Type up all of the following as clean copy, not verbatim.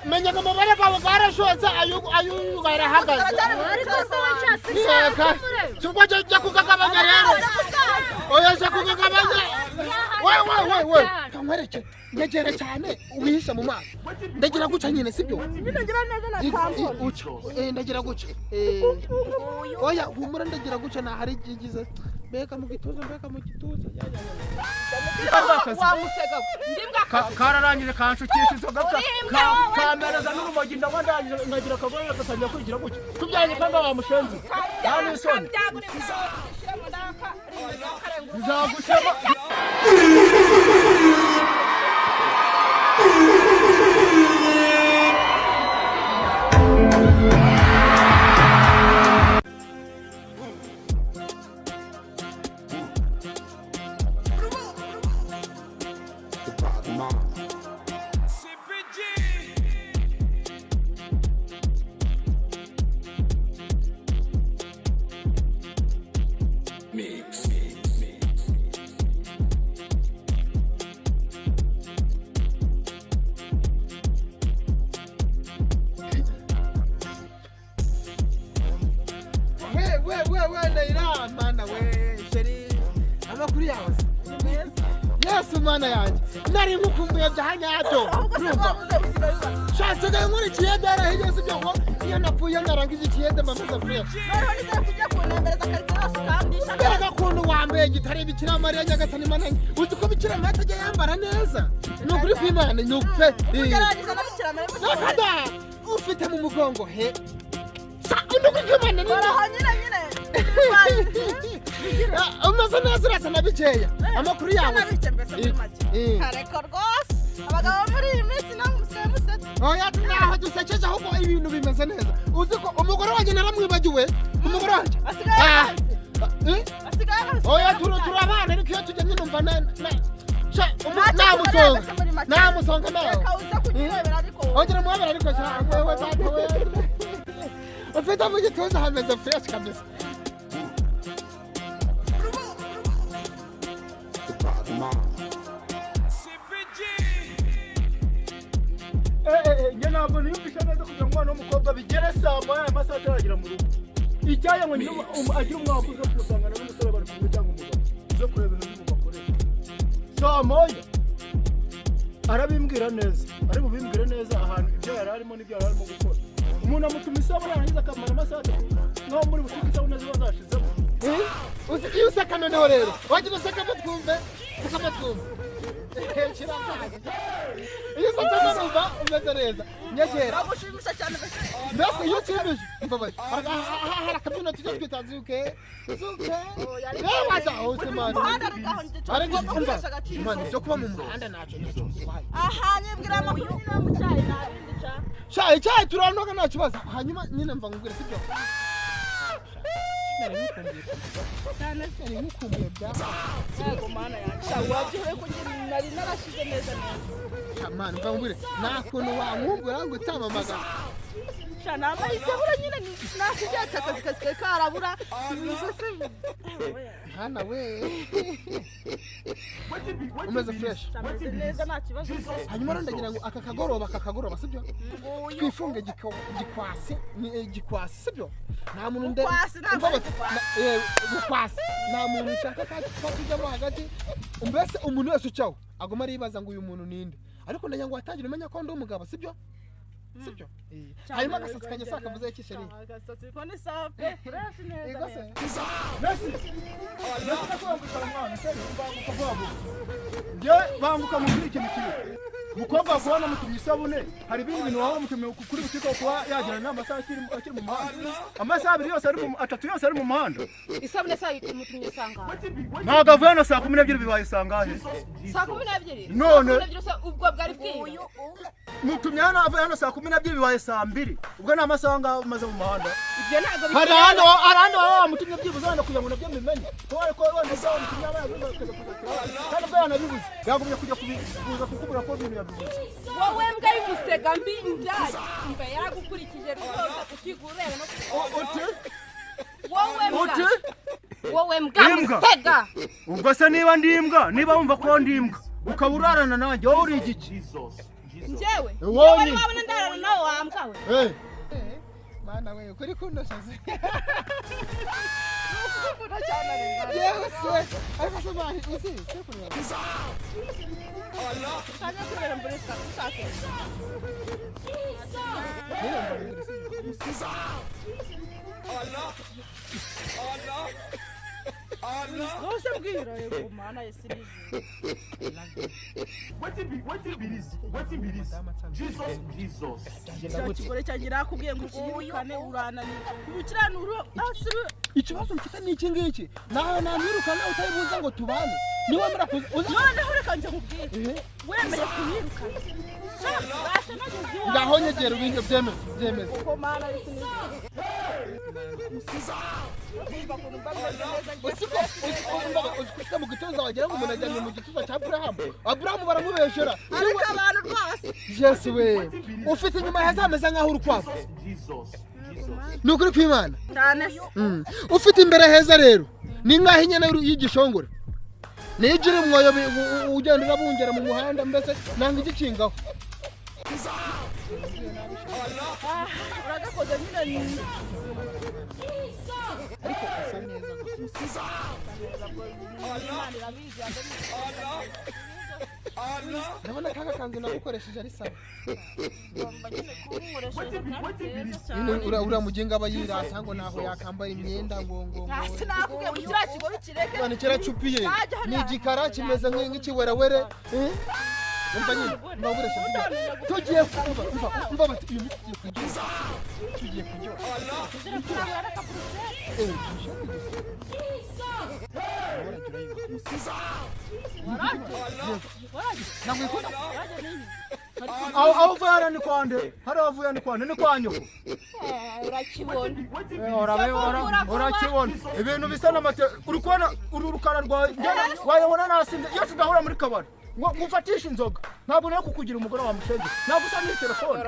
menya ngo mabara bawe barashotse ayu garahagaze ariko se wacyasi cyangwa cyo kugagabanya rero oya cyo kugagabanya we kamwereke ngegere cyane ubihisha mu maso ndagira guca nyine sibyo ndagira neza na tambo ndagira guca oya humura ndagira guca na hari gigize beka mu gituza wamusega ndimbwa kararangije kanshukisha inzoga kamereza n'urumogi ndabandangije ngagira akagore gatangira kwigira gutya tubyanye kandi wamushenze yani isoni bizagushema Yesu mana yanjye nari mukumbuye byahanyato shatse nkuri kiyedara higeze byo ngo iyo napfuye narangije kiyede bamaze fresh noneho niza kujya kunendereza karikirasi kandi shaka kuntu wambaye gitare bikira Mariya nyagasani mananye uzi ko bikira Mariya ajya yambara neza no kuri kwimana nyupe ugerageza no bikira Mariya nakada ufite mu mugongo he sakundo kwimana ni nyine amaze neza urasa na bikeya amakuru yawe ariko rwose abagabo muri iyi minsi namusetse oya naho dusekeje ahubwo ibintu bimeze neza uzi ko umugore wanjye naramwibagiwe umugore wanjye asigaye oya turabana ariko iyo tujya nyumva namusonga nawe kauza kugirebera ariko ongera muhabera ariko wewe data we ufite mu gituza hameze fresh kabisa njye ntabwo niyumvisha neza kugira ngo umwana w'umukobwa bigere saa moya amasaha ataragira mu rugo icyaye ngo agire umwaka uza kumusangana n'umusore bari kumwe cyangwa umugabo uze kureba ibintu bakorera saa moya arabimbwira neza ari bubimbwire neza ahantu ibyo yari arimo n'ibyo yari arimo gukora umuntu amutuma isabune yarangiza akamara amasaha atatu nk'aho muri butike isabune ziba zashizemo iyo useka noneho rero wagira useka amatwumve iyo useka numva umeze neza nyegera agushimisha cyane mbese iyo ushimije mbabaye hari akabyino tujya twita zuke wajya hose mani mani byo kuba mu muhanda ntacyo aha nyibwira amakuru nyine mu cyayi ntabindi cyayi turanoga nta kibazo hanyuma nyine mva ngubwira sibyo nari mukumbuye yego mana yanjye wagiye ko nari narashize neza mana mva ngubwire nta kuntu wankumbura ngo utamamaga shana bayisebura nyine nakijyata akazi karabura hana we umeze fresh ameze neza nta kibazo hanyuma ndagira ngo aka kagoroba sibyo twifunge gikwasi sibyo nta muntu gikwasi nta muntu ushaka ko tujyamo hagati mbese umuntu wese ucaho agoma aribaza ngo uyu muntu ninde ariko ndagira ngo watangire umenya ko ndi umugabo sibyo sibyo hanyuma agasatsi kanjye sakavuze iki sheri agasatsi kone sape fresh neza banguka muri iki kintu umukobwa kubona mutumye isabune hari ibindi bintu waba mutumye kuri butike kuba yagirana n'amasaha akiri mu muhanda amasaha abiri yose atatu yose ari mu muhanda isabune mutumye sanga ntabwo avuye hano saa 12 bibaye sangahe saa 12 none ubwo bwari bwiye mutumye hano avuye hano saa 12 bibaye saa 2 ubwo ni amasaha ngaho maze mu muhanda ibyo ntabwo hari hano mutumye byibuze hano kugira ngo nabyo mbimenye ko wenda saa mutumye abaye kandi bwo yanabibuze yagumye kujya kuza kukubura ko ibintu yabibuze wowe mbwa y'umusega mbi ndaye umva yaragukurikije rwose ukigureba no wowe mbwa musega ubwo se niba ndi imbwa niba wumva ko ndi imbwa ukaba urarana nanjye wowe uri igiki njyewe Wonyine. wabona ndarana nawe wambwawe Mana we kuri kundashaze. ukunda cyane Yes. Ariko se bahi uzi se kureba. kaje kurera mbere sake Nose mbwira yego mana yesirije Wetin be this? Jesus. Kigore cyagira akubwiye ngo ukiyirukane urananira ubukiranuro asibe Ikibazo mfite ni iki ngiki. Nawe namwirukana utayibuza ngo tubane. Niwe mura kuza. noneho reka nje nkubwire wemeye kumwirukana basha nageze Ngaho nyegera ubinge byemeze. uko mana yesirije Usikushika mu gitondo wagira ngo umuntu ajyanye mu gituza cya Abraham. Abraham baramubeshera. ariko abantu rwose Yes we. Ufite inyuma hazameze nkaho urukwavu. Jesus. Ni ukuri kw'Imana. cyane Ufite imbere heza rero. Ni nkaho inyana y'igishongore. Nijire umwoyo ugenda urabungera mu muhanda mbese nanga igikingaho. uragakoze nyine ni Ariko asa neza. Imana irabizi Ndabona kaka kanzu nagukoresheje ari sawa. Ura mugenga aba yirata ngo naho yakambara imyenda ngo sinakubwiye ngo kiriya kigore kireke Bana kiracupiye. Ni igikara kimeze nk'ikiwerewere. Umva nyine nagukoresha tugiye kumva bati uyu miti tugiye kujya. aho uvuye ni kwande hari avuye ni kwande ni kwa nyoko urakibona urakibona ibintu bisa n'amate uri kubona uru rukara rwawe wayabona nasinze iyo tudahura muri kabari ngufatisha inzoga ntabwo nari kukugira umugore wa mushenzi ntabwo usa n'iyi telefone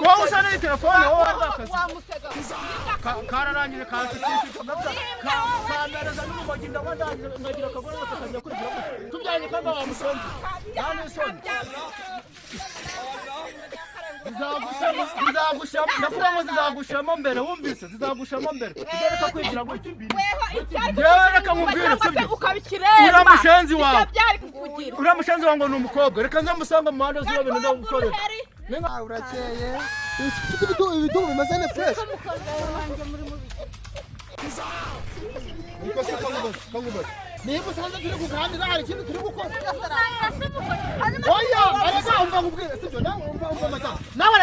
wowe usa n'iyi telefone wowe wakazi kararangije kamereza n'umugogi ndabona ngagira akagore wose kajya kurigira gutya tubyanye kanga wa mushenzi nta n'isoni zizagushamo ndavuga ngo zizagushamo mbere wumvise zizagushamo mbere ugereka kwigira gutya yewe reka nkubwire sibyo uriya mushenzi wawe uriya mushenzi wawe ngo ni umukobwa reka nzamusanga mu muhanda zuba bintu ndagukorera Urakeye. Ufite ibitugu bimeze ne fresh. Niko se kangubaza. Niba usanze turi kuganira hari ikintu turi gukora. Oya, ariko umva ngubwire sibyo nawe umva mata. Nawe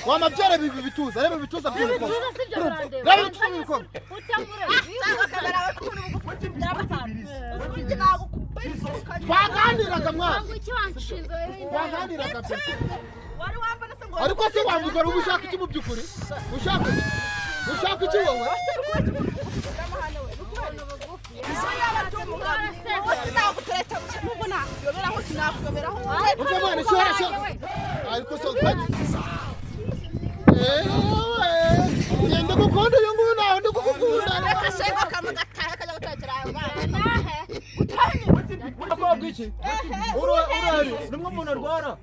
wamabyere bituza, reba bituza by'uko. Reba bituza by'uko. Twagandiraga mwana. Twagandiraga pe. Ariko se wamugora ubushaka iki mu byukuri? Ushaka iki wowe? Umva mwana cyarasha. Ariko so kandi. Ngende gukunda uyu nguyu nawe ndikugukunda. reka shego kamugatara kajya gutakira akobwa iki urari nimwe umuntu arwara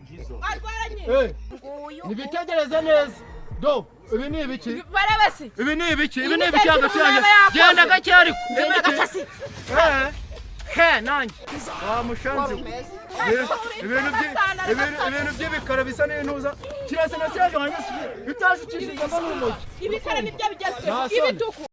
nibitegereze neza do ibi ni ibiki barebesi ibi ni ibiki hagati yanjye genda gake ariko nanjye wa mushanzi ibintu by'ibikara bisa n'intuza kirasa na cyaje hanyuma bitajukishijemo n'urumogi ibikara nibyo bigezweho ibituku